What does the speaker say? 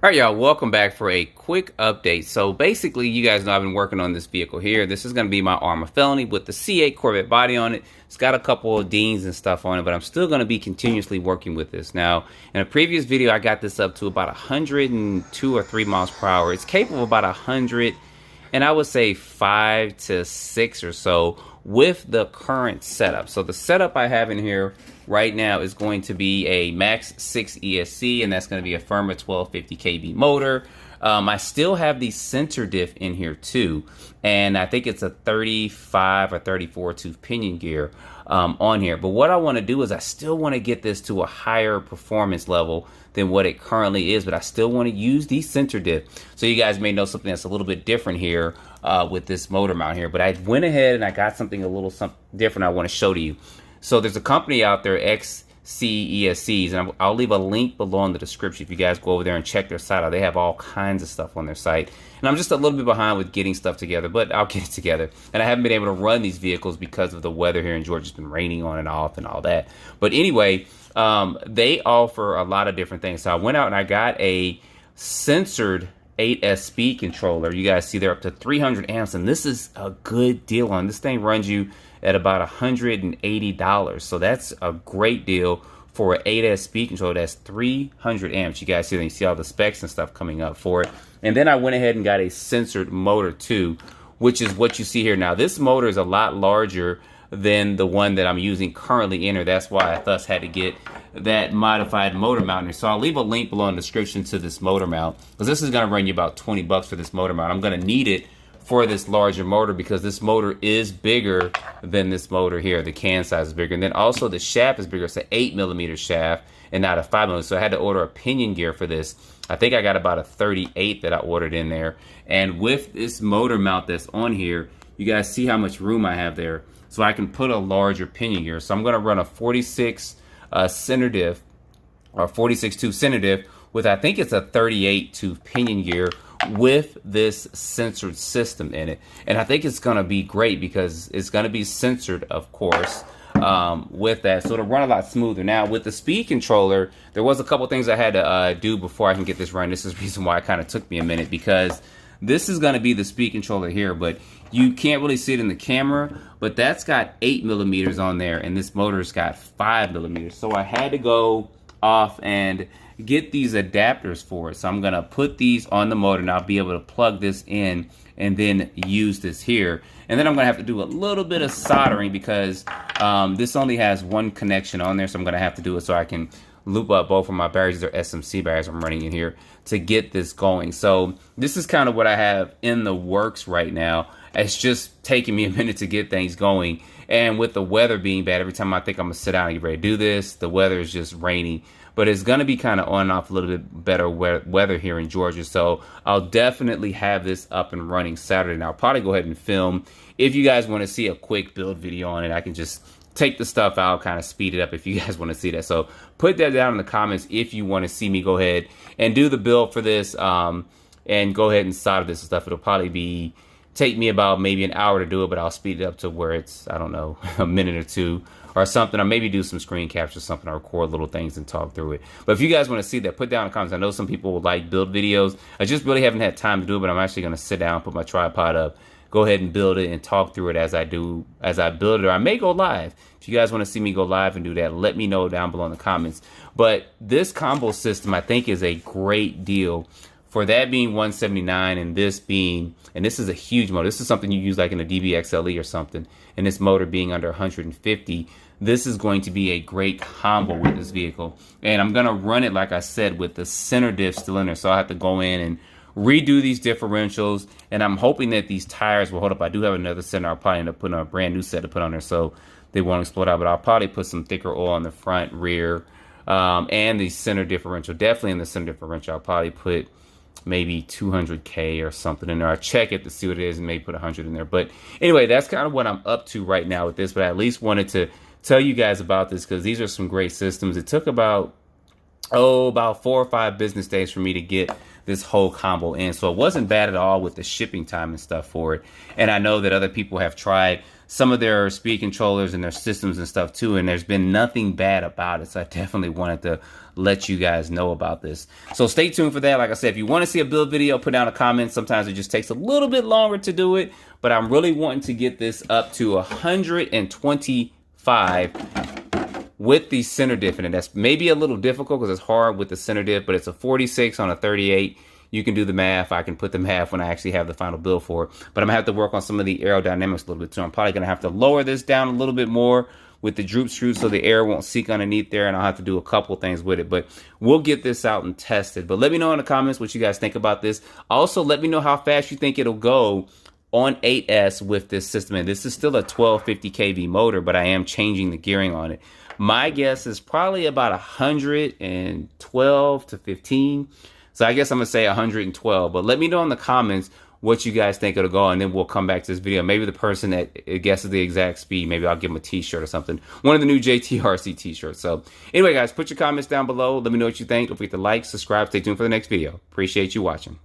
All right, y'all, welcome back for a quick update. So basically, you guys know I've been working on this vehicle here. This is going to be my Armor Felony with the C8 Corvette body on it. It's got a couple of Deans and stuff on it, but I'm still going to be continuously working with this. Now, in a previous video, I got this up to about 102 or 3 miles per hour. It's capable of about 100, and I would say 5 to 6 or so with the current setup. So the setup I have in here right now is going to be a Max 6 ESC, and that's going to be a firmer 1250 kV motor. I still have the center diff in here too, and I think it's a 35 or 34 tooth pinion gear on here. But what I want to do is I still want to get this to a higher performance level than what it currently is, but I still want to use the center diff. So you guys may know something that's a little bit different here with this motor mount here, but I went ahead and I got something a little different I want to show to you. So there's a company out there, XCESCs, and I'll leave a link below in the description if you guys go over there and check their site out. They have all kinds of stuff on their site. And I'm just a little bit behind with getting stuff together, but I'll get it together. And I haven't been able to run these vehicles because of the weather here in Georgia. It's been raining on and off and all that. But anyway, they offer a lot of different things. So I went out and I got a censored 8S speed controller. You guys see they're up to 300 amps, and this is a good deal on this thing. Runs you at about $180, so that's a great deal for an 8S speed controller. That's 300 amps. You guys see, you see all the specs and stuff coming up for it. And then I went ahead and got a censored motor too, which is what you see here. Now this motor is a lot larger than the one that I'm using currently in here. That's why I thus had to get that modified motor mount here. So I'll leave a link below in the description to this motor mount, because this is going to run you about 20 bucks for this motor mount. I'm going to need it for this larger motor because this motor is bigger than this motor here. The can size is bigger, and then also the shaft is bigger. It's an 8mm shaft and not a 5mm. So I had to order a pinion gear for this. I think I got about a 38 that I ordered in there. And with this motor mount that's on here, you guys see how much room I have there. So I can put a larger pinion gear. So I'm going to run a 46 center diff, or 46 tooth center diff with, I think it's a 38 tooth pinion gear with this censored system in it. And I think it's going to be great because it's going to be censored, of course, with that. So it'll run a lot smoother. Now with the speed controller, there was a couple things I had to do before I can get this running. This is the reason why it kind of took me a minute, because this is going to be the speed controller here, but you can't really see it in the camera, but that's got 8mm on there, and this motor's got 5mm. So I had to go off and get these adapters for it. So I'm going to put these on the motor, and I'll be able to plug this in and then use this here. And then I'm going to have to do a little bit of soldering because this only has one connection on there, so I'm going to have to do it so I can loop up both of my batteries. They're SMC batteries I'm running in here to get this going. So this is kind of what I have in the works right now. It's just taking me a minute to get things going, and with the weather being bad, every time I think I'm gonna sit down and get ready to do this, the weather is just rainy. But it's gonna be kind of on and off a little bit better weather here in Georgia, so I'll definitely have this up and running Saturday. Now I'll probably go ahead and film. If you guys want to see a quick build video on it, I can just take the stuff out, kind of speed it up if you guys want to see that. So put that down in the comments if you want to see me go ahead and do the build for this, and go ahead and solder this stuff. It'll probably take me about maybe an hour to do it, but I'll speed it up to where it's, I don't know, a minute or two or something, or maybe do some screen capture or something, or record little things and talk through it. But if you guys want to see that, put down in the comments. I know some people would like build videos. I just really haven't had time to do it, but I'm actually going to sit down, put my tripod up, go ahead and build it and talk through it as I build it. Or I may go live. If you guys want to see me go live and do that, let me know down below in the comments. But this combo system, I think, is a great deal. For that being $179 and this being, and this is a huge motor. This is something you use like in a DBXLE or something. And this motor being under 150, this is going to be a great combo with this vehicle. And I'm going to run it, like I said, with the center diff still in there. So I have to go in and redo these differentials, and I'm hoping that these tires will hold up. I do have another center. I'll probably end up putting a brand new set to put on there so they won't explode out, but I'll probably put some thicker oil on the front, rear, and the center differential. Definitely in the center differential, I'll probably put maybe 200K or something in there. I'll check it to see what it is and maybe put 100 in there. But anyway, that's kind of what I'm up to right now with this, but I at least wanted to tell you guys about this because these are some great systems. It took about 4 or 5 business days for me to get this whole combo in, so it wasn't bad at all with the shipping time and stuff for it. And I know that other people have tried some of their speed controllers and their systems and stuff too, and there's been nothing bad about it. So I definitely wanted to let you guys know about this. So stay tuned for that. Like I said, if you want to see a build video, put down a comment. Sometimes it just takes a little bit longer to do it, but I'm really wanting to get this up to 125 with the center diff in it. That's maybe a little difficult because it's hard with the center diff, but it's a 46 on a 38. You can do the math. I can put the math when I actually have the final build for it. But I'm going to have to work on some of the aerodynamics a little bit too. I'm probably going to have to lower this down a little bit more with the droop screw so the air won't seek underneath there, and I'll have to do a couple things with it. But we'll get this out and test it. But let me know in the comments what you guys think about this. Also, let me know how fast you think it'll go on 8S with this system. And this is still a 1250 kV motor, but I am changing the gearing on it. My guess is probably about 112 to 15. So I guess I'm going to say 112, but let me know in the comments what you guys think it'll go, and then we'll come back to this video. Maybe the person that guesses the exact speed, maybe I'll give them a t-shirt or something. One of the new JTRC t-shirts. So anyway, guys, put your comments down below. Let me know what you think. Don't forget to like, subscribe, stay tuned for the next video. Appreciate you watching.